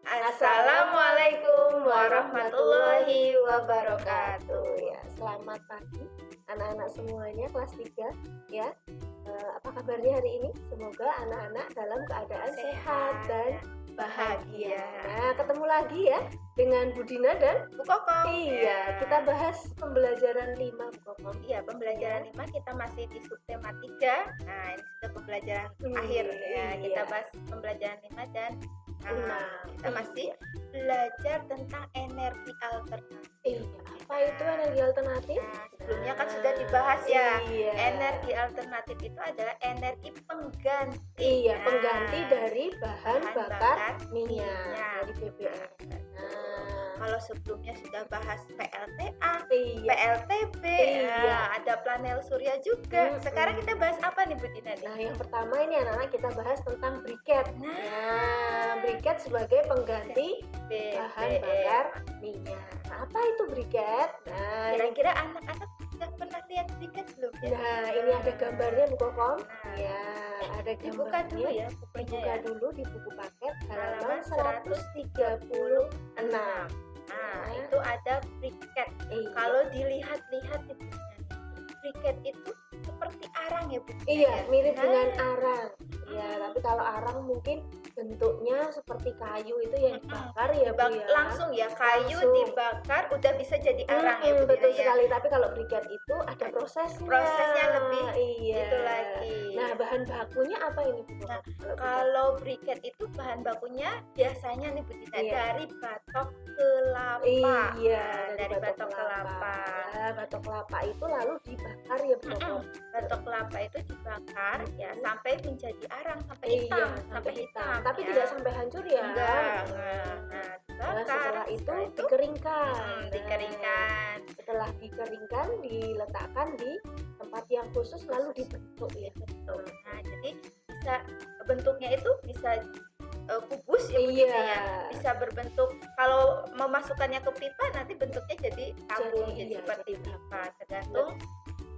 Assalamualaikum warahmatullahi wabarakatuh. Ya, selamat pagi anak-anak semuanya kelas 3 ya. Apa kabarnya hari ini? Semoga anak-anak dalam keadaan sehat dan bahagia. Nah, ketemu lagi ya dengan Bu Dina dan Bu Kokom. Iya, kita bahas pembelajaran 5 Bu Kokom. Iya, pembelajaran 5 kita masih di subtema 3. Nah, ini sudah pembelajaran akhir ya. Kita bahas pembelajaran 5 dan 6. Kita masih belajar tentang energi alternatif. Iya, apa itu energi alternatif? Nah, sebelumnya kan sudah dibahas ya. Energi alternatif itu adalah energi pengganti. Iya, pengganti dari bahan bakar minyak dari BBM. Kalau sebelumnya sudah bahas PLTA, Iya. PLTB, ada panel surya juga. Sekarang kita bahas apa nih Bu Dina? Nah, yang pertama ini anak-anak kita bahas tentang briket. Briket sebagai pengganti bahan bakar minyak. Nah, apa itu briket? Nah, kira-kira anak-anak sudah pernah lihat briket belum? Nah, ini ada gambarnya Bu Kokom. Ya, ada gambarnya. Dibuka dulu ya bukunya. Dibuka dulu di buku paket halaman 136. Nah, itu ada briket. Kalau dilihat-lihat di briket itu seperti arang ya Bu. Iya, mirip dengan arang. Ya, tapi kalau arang mungkin bentuknya seperti kayu itu yang dibakar ya Bu ya. Langsung ya, kayu dibakar udah bisa jadi arang ya Bu. Betul sekali, tapi kalau briket itu ada prosesnya. Prosesnya lebih itu lagi. Nah, bahan bakunya apa ini Bu? Nah, kalau briket itu bahan bakunya biasanya nih Bu Dina dari batok kelapa. Iya, dari batok kelapa. Nah, batok kelapa itu lalu dibakar ya Bu. Batok kelapa itu dibakar ya sampai menjadi arang, sampai hitam, sampai hitam. Tapi tidak sampai hancur ya. Enggak. Nah, setelah itu dikeringkan. Setelah dikeringkan, diletakkan di tempat yang khusus lalu dibentuk ya. Betul. Nah, jadi bisa bentuknya itu bisa kubus ya, bisa berbentuk. Kalau memasukkannya ke pipa nanti bentuknya jadi tabung, jadi seperti pipa, tergantung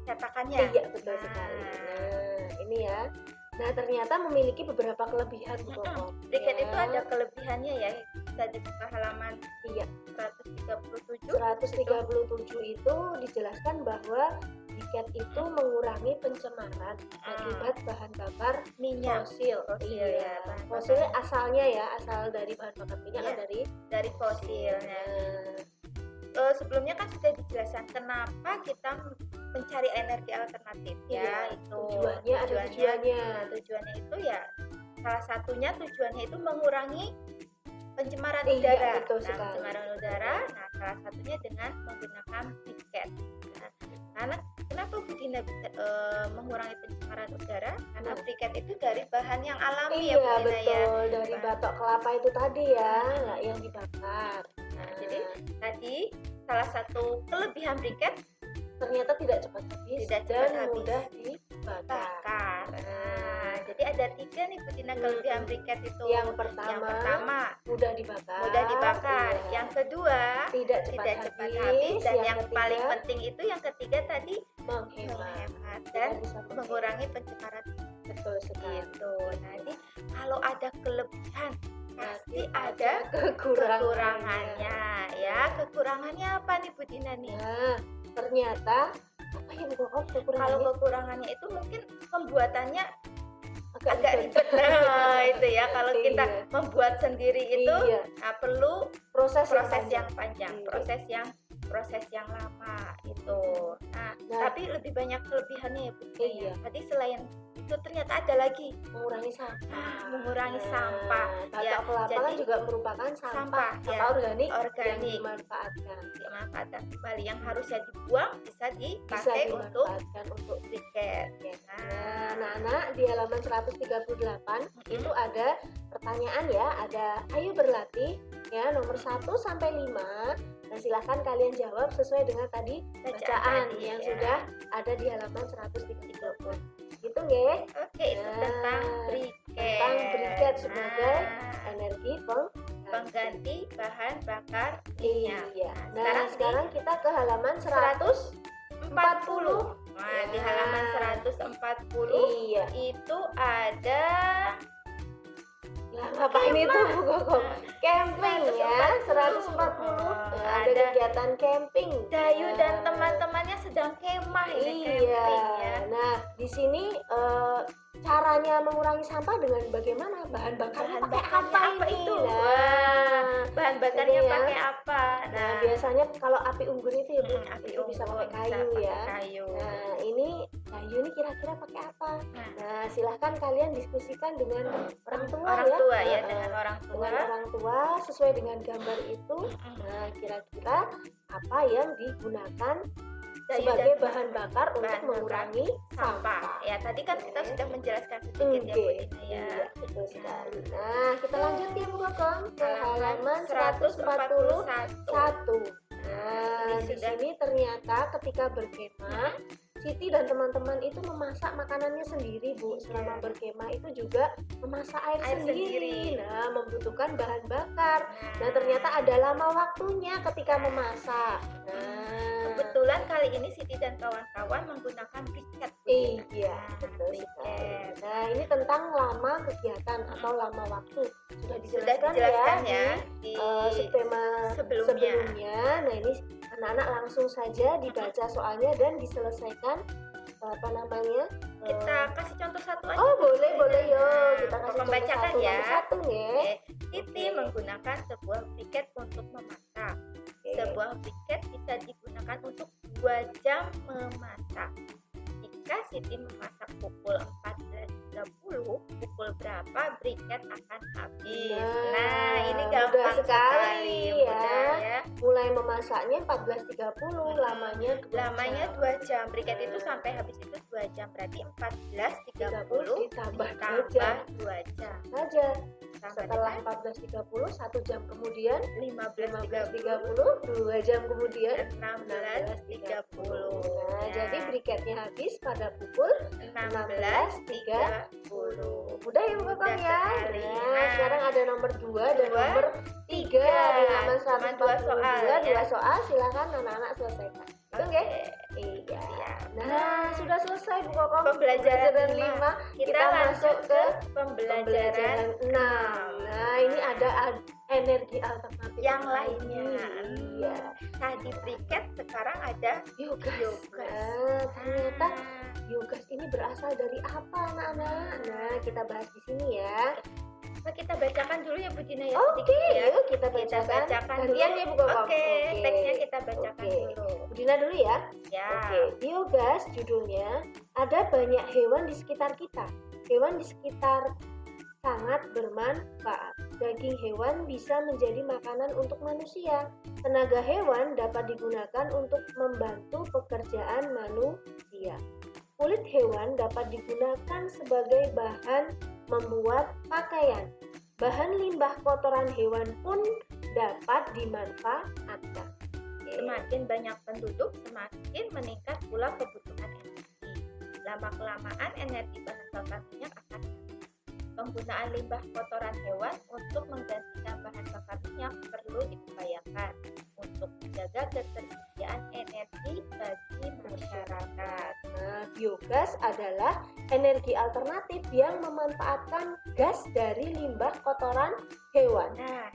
cetakannya. Iya, betul sekali. Nah, ini ya. Nah, ternyata memiliki beberapa kelebihan Bu Kokom. Briket itu ada kelebihannya ya. Bisa dibuka halaman 137. 137 itu dijelaskan bahwa briket itu mengurangi pencemaran akibat bahan bakar minyak fosil. Fosil asalnya ya, asal dari bahan bakar minyak dari fosil. Sebelumnya kan sudah dijelaskan kenapa kita mencari energi alternatif ya. Itu tujuannya itu ya salah satunya tujuannya itu mengurangi pencemaran udara. Pencemaran udara. Nah, salah satunya dengan menggunakan briket. Karena kenapa Bu Dina bisa mengurangi pencemaran udara? Karena briket itu dari bahan yang alami ya Bu Dina ya. Dari batok kelapa itu tadi ya, yang dibakar. Nah, jadi tadi salah satu kelebihan briket ternyata tidak cepat habis dan mudah dibakar. Nah, jadi ada 3 nih Bu Dina kelebihan briket itu. Yang pertama mudah dibakar. Yang kedua tidak cepat habis. Dan yang paling penting itu yang ketiga tadi menghemat dan mengurangi pencemaran. Betul sekali. Nanti kalau ada kelebihan pasti ada kekurangannya ya. Kekurangannya apa nih Bu Dina nih? Nah, ternyata apa yang kekurangannya? Kalau kekurangannya itu mungkin pembuatannya agak ribet. Nah, itu ya kalau kita membuat sendiri itu perlu proses yang panjang, proses yang lama itu. Nah, tapi lebih banyak kelebihannya ya Bu. Tadi selain itu ternyata ada lagi mengurangi sampah. Batok kelapa kan juga merupakan sampah organik yang dimanfaatkan kembali, yang harusnya dibuang bisa dipakai untuk briket. Nah, anak-anak di halaman 138 itu ada pertanyaan ya, ada ayo berlatih ya nomor 1 sampai 5. Nah, silahkan kalian jawab sesuai dengan tadi bacaan yang sudah ada di halaman 130. Gitu nggih? Oke, itu tentang briket sebagai energi pengganti bahan bakar minyak. Nah, sekarang kita ke halaman 140. Nah, di halaman 140 itu ada Ngapain itu Bu Kokom? Camping ya, 140. Ada kegiatan camping. Dayu dan teman-temannya sedang kemah ini camping ya. Nah, di sini caranya mengurangi sampah dengan bagaimana? Bahan bakarnya pakai apa itu? Nah, bahan bakarnya pakai apa? Nah, biasanya kalau api unggun itu ya Bu, api itu bisa pakai kayu ya. Nah, ini kayu ini kira-kira pakai apa? Nah, silahkan kalian diskusikan dengan orang tua ya, dengan orang tua sesuai dengan gambar itu. Nah, kira-kira apa yang digunakan sebagai bahan bakar untuk mengurangi sampah. Ya, tadi kan kita sudah menjelaskan sedikit ya Bu Dina ya. Iya, betul sekali. Nah, kita lanjut ya Bu Kokom ke halaman 141. Nah, di sini ternyata ketika berkemah, Siti dan teman-teman itu memasak makanannya sendiri Bu. Selama berkemah itu juga memasak air sendiri. Nah, membutuhkan bahan bakar. Nah, ternyata ada lama waktunya ketika memasak. Kebetulan kali ini Siti dan kawan-kawan menggunakan briket. Iya, betul sekali. Nah, ini tentang lama kegiatan atau lama waktu. Sudah dijelaskan ya di subtema sebelumnya. Nah, ini anak-anak langsung saja dibaca soalnya dan diselesaikan kita kasih contoh satu aja. Oh, boleh yuk. Kita kasih membacakan contoh ya. Satu nih. Siti menggunakan sebuah briket untuk memasak. Sebuah briket bisa digunakan untuk 2 jam memasak. Jika Siti memasak pukul 14.30, pukul berapa briket akan habis? Nah, ini gampang sekali ya. Mulai memasaknya 14.30, lamanya 2 jam. Briket itu sampai habis itu 2 jam, berarti 14.30 ditambah 2 jam saja. Setelah 14.30, 1 jam kemudian 15.30, 2 jam kemudian 16.30. Nah, jadi briketnya habis pada pukul 16.30. Mudah ya Bu Kokom ya. Nah, sekarang ada nomor 2 dan nomor 3 di halaman 142. 2 soal, silakan anak-anak selesaikan. Betul nggak? Iya. Nah, sudah selesai Bu Kokom. Pembelajaran 5. Kita masuk ke pembelajaran 6. Nah, ini ada energi alternatif yang lainnya. Iya. Tadi briket, sekarang ada biogas. Ternyata biogas ini berasal dari apa anak-anak? Nah, kita bahas di sini ya. Kita bacakan dulu ya Bu Dina ya. Oke, yuk kita bacakan. Gantian ya Bu Kokom. Oke, teksnya kita bacakan dulu. Bu Dina dulu ya. Oke, biogas judulnya. Ada banyak hewan di sekitar kita. Hewan di sekitar sangat bermanfaat. Daging hewan bisa menjadi makanan untuk manusia. Tenaga hewan dapat digunakan untuk membantu pekerjaan manusia. Kulit hewan dapat digunakan sebagai bahan membuat pakaian. Bahan limbah kotoran hewan pun dapat dimanfaatkan. Semakin banyak penduduk, semakin meningkat pula kebutuhan energi. Lama-kelamaan energi bahan bakar minyak akan habis. Penggunaan limbah kotoran hewan untuk menggantikan bahan bakar minyak perlu diupayakan untuk menjaga ketersediaan energi bagi masyarakat. Nah, biogas adalah energi alternatif yang memanfaatkan gas dari limbah kotoran hewan. Nah,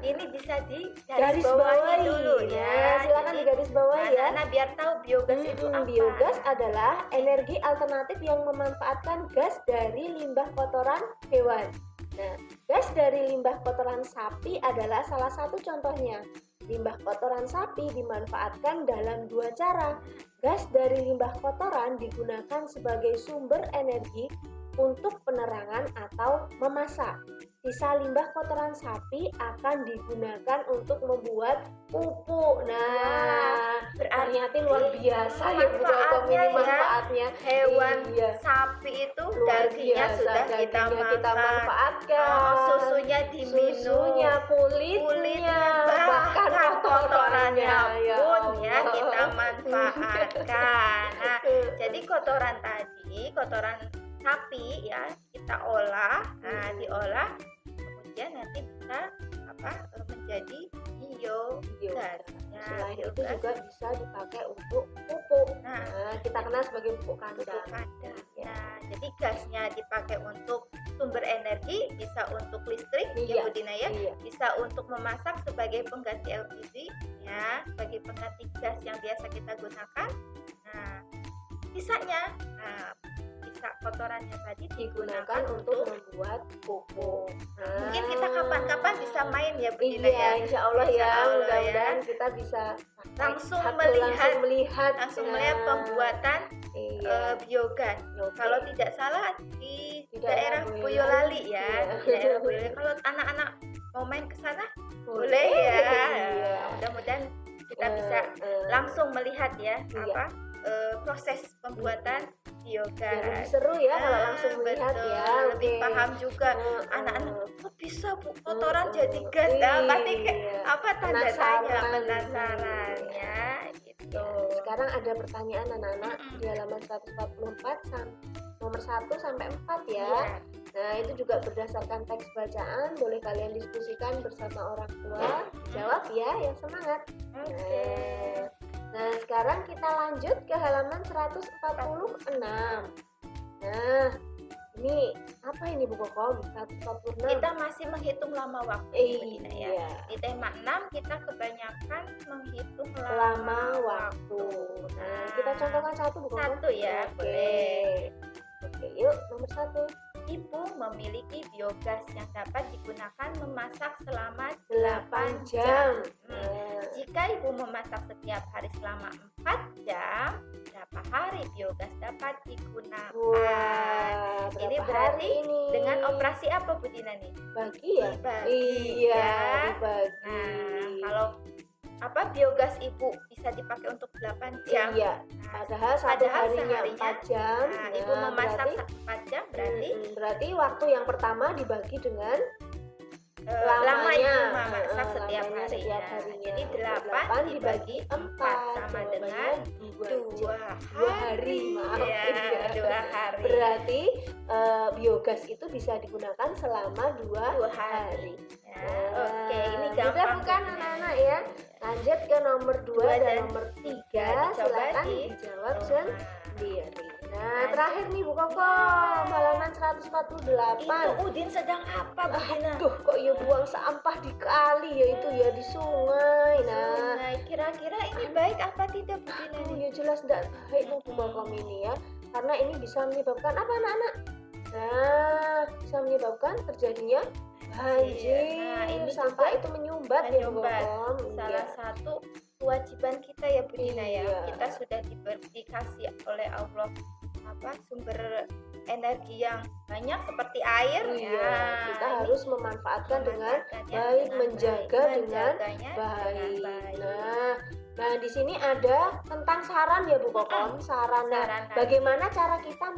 ini bisa digarisbawahi dulu ya. Silakan digarisbawahi ya. Nah, biar tahu biogas itu apa. Biogas adalah energi alternatif yang memanfaatkan gas dari limbah kotoran hewan. Nah, gas dari limbah kotoran sapi adalah salah satu contohnya. Limbah kotoran sapi dimanfaatkan dalam 2 cara. Gas dari limbah kotoran digunakan sebagai sumber energi untuk penerangan atau memasak. Sisa limbah kotoran sapi akan digunakan untuk membuat pupuk. Nah, ternyata luar biasa ya Bu Kokom ini manfaatnya. Hewan sapi itu dagingnya sudah kita manfaatkan. Susunya diminum, kulitnya bahkan kotorannya pun ya kita manfaatkan. Nah, jadi kotoran sapi ya kita olah, diolah kemudian nanti bisa menjadi biogas. Nah, selain itu biogas juga bisa dipakai untuk pupuk. Nah, kita kenal sebagai pupuk kandang. pupuk kandang. Nah, jadi gasnya dipakai untuk sumber energi, bisa untuk listrik, ya Bu Dina ya, bisa untuk memasak sebagai pengganti LPG, ya, sebagai pengganti gas yang biasa kita gunakan. Nah, sisanya, sisa kotorannya tadi digunakan untuk membuat pupuk. Mungkin kita kapan-kapan bisa main ya Bu Dina ya. Insya Allah ya, mudah-mudahan kita bisa langsung melihat pembuatan biogas. Kalau tidak salah di daerah Boyolali ya. Daerah Boyolali. Kalau anak-anak mau main ke sana boleh ya. Mudah-mudahan kita bisa langsung melihat ya proses pembuatan biogas. Lebih seru ya kalau langsung melihat ya. Lebih paham juga anak-anak kok bisa Bu kotoran jadi gas. Pasti tanda tanya, penasaran ya gitu. Sekarang ada pertanyaan anak-anak di halaman 144 nomor 1 sampai 4 ya. Nah, itu juga berdasarkan teks bacaan, boleh kalian diskusikan bersama orang tua. Jawab ya, yang semangat. Nah, sekarang kita lanjut ke halaman 146. Nah, ini apa ini Bu Kokom? 146. Kita masih menghitung lama waktu ya. Di tema 6 kita kebanyakan menghitung lama waktu. Nah, kita contohkan satu Bu Kokom. Satu ya, boleh. Oke, yuk nomor 1. Ibu memiliki biogas yang dapat digunakan memasak selama 8 jam. Jika ibu memasak setiap hari selama 4 jam, berapa hari biogas dapat digunakan? Ini berarti dengan operasi apa Bu Dina nih? Bagi ya? Dibagi. Nah, kalau biogas ibu bisa dipakai untuk 8 jam. Padahal satu harinya 4 jam. Ibu memasak 4 jam berarti waktu yang pertama dibagi dengan lama ibu memasak setiap harinya. Jadi 8 dibagi 4 sama dengan 2 hari. Maaf, 2 hari. Berarti biogas itu bisa digunakan selama 2 hari. Oke, ini gampang. Bukan anak-anak ya. Lanjut ke nomor 2 dan nomor 3. Silakan dijawab sendiri. Nah, terakhir nih Bu Kokom, halaman 148. Itu Udin sedang apa Bu Dina? Kok ya buang sampah di kali ya, itu ya di sungai. Nah, kira-kira ini baik apa tidak Bu Dina? Ya jelas tidak baik Bu Kokom ini ya. Karena ini bisa menyebabkan apa anak-anak? Nah, bisa menyebabkan terjadinya banjir. Ini sampah itu menyumbat ya Bu Kokom. Salah satu kewajiban kita ya Bu Dina ya. Kita sudah dikasih oleh Allah sumber energi yang banyak seperti air. Kita harus memanfaatkan dengan baik, menjaga dengan baik. Nah, di sini ada tentang saran ya Bu Kokom. Saran. Bagaimana cara kita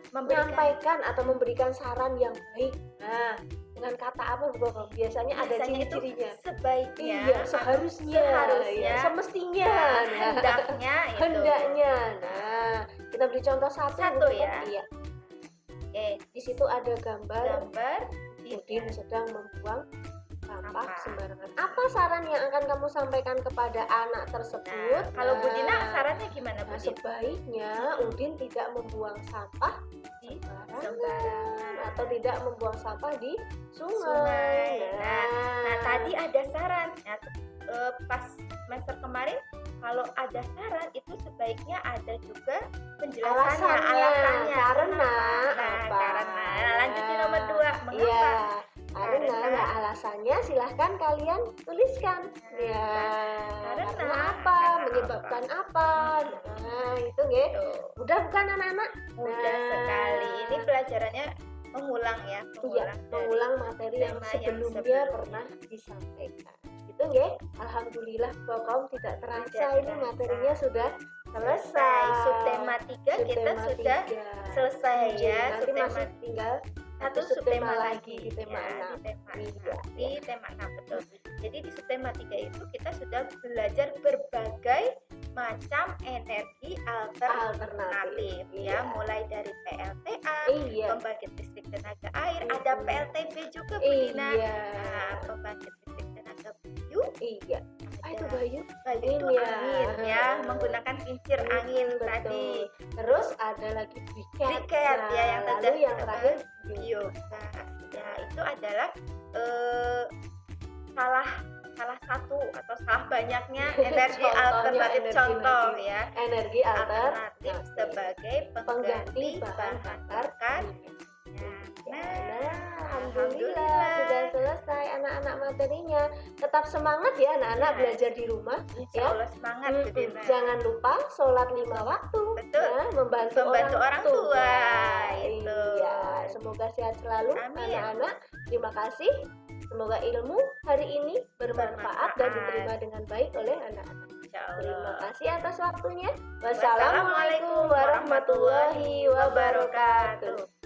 menyampaikan atau memberikan saran yang baik? Nah, dengan kata apa Bu Kokom? Biasanya ada ciri-cirinya. Sebaiknya, seharusnya, semestinya, hendaknya. Nah, kita beri contoh satu ya. Di situ ada gambar Udin sedang membuang sampah sembarangan. Apa saran yang akan kamu sampaikan kepada anak tersebut? Kalau Bu Dina sarannya gimana Bu? Sebaiknya Udin tidak membuang sampah di sembarangan atau tidak membuang sampah di sungai. Nah, tadi ada saran. Pas semester kemarin kalau ada saran itu sebaiknya ada juga penjelasannya, alasannya. Karena lanjut di nomor 2. Mengapa? Karena alasannya silahkan kalian tuliskan. Karena apa? Menyebabkan apa? Nah, itu nggih. Mudah bukan anak-anak? Mudah sekali. Ini pelajarannya mengulang ya, mengulang materi yang sebelumnya pernah disampaikan. Itu nggih. Alhamdulillah Kokom tidak terasa ini materinya sudah selesai. Subtema 3 kita sudah selesai ya. Nanti masih tinggal satu subtema lagi di tema 6. Di tema 6 betul. Jadi di subtema 3 itu kita sudah belajar berbagai macam energi alternatif ya, mulai dari PLTA, pembangkit listrik tenaga air, ada PLTB juga Bu Dina. Pembangkit listrik tenaga biu, Iya. Itu Bayu? Bayu itu angin ya, menggunakan kincir angin tadi. Terus ada lagi briket ya, yang lalu yang terakhir biogas. Ya, itu adalah salah satu atau salah banyaknya energi alternatif contoh ya. Energi alternatif sebagai pengganti bahan bakar. Alhamdulillah sudah selesai anak-anak materinya. Tetap semangat ya anak-anak belajar di rumah. Ya, semangat. Jangan lupa sholat 5 waktu. Betul. Ya, membantu orang tua. Itu. Ya, semoga sehat selalu anak-anak. Terima kasih. Semoga ilmu hari ini bermanfaat dan diterima dengan baik oleh anak-anak. Terima kasih atas waktunya. Wassalamualaikum warahmatullahi wabarakatuh.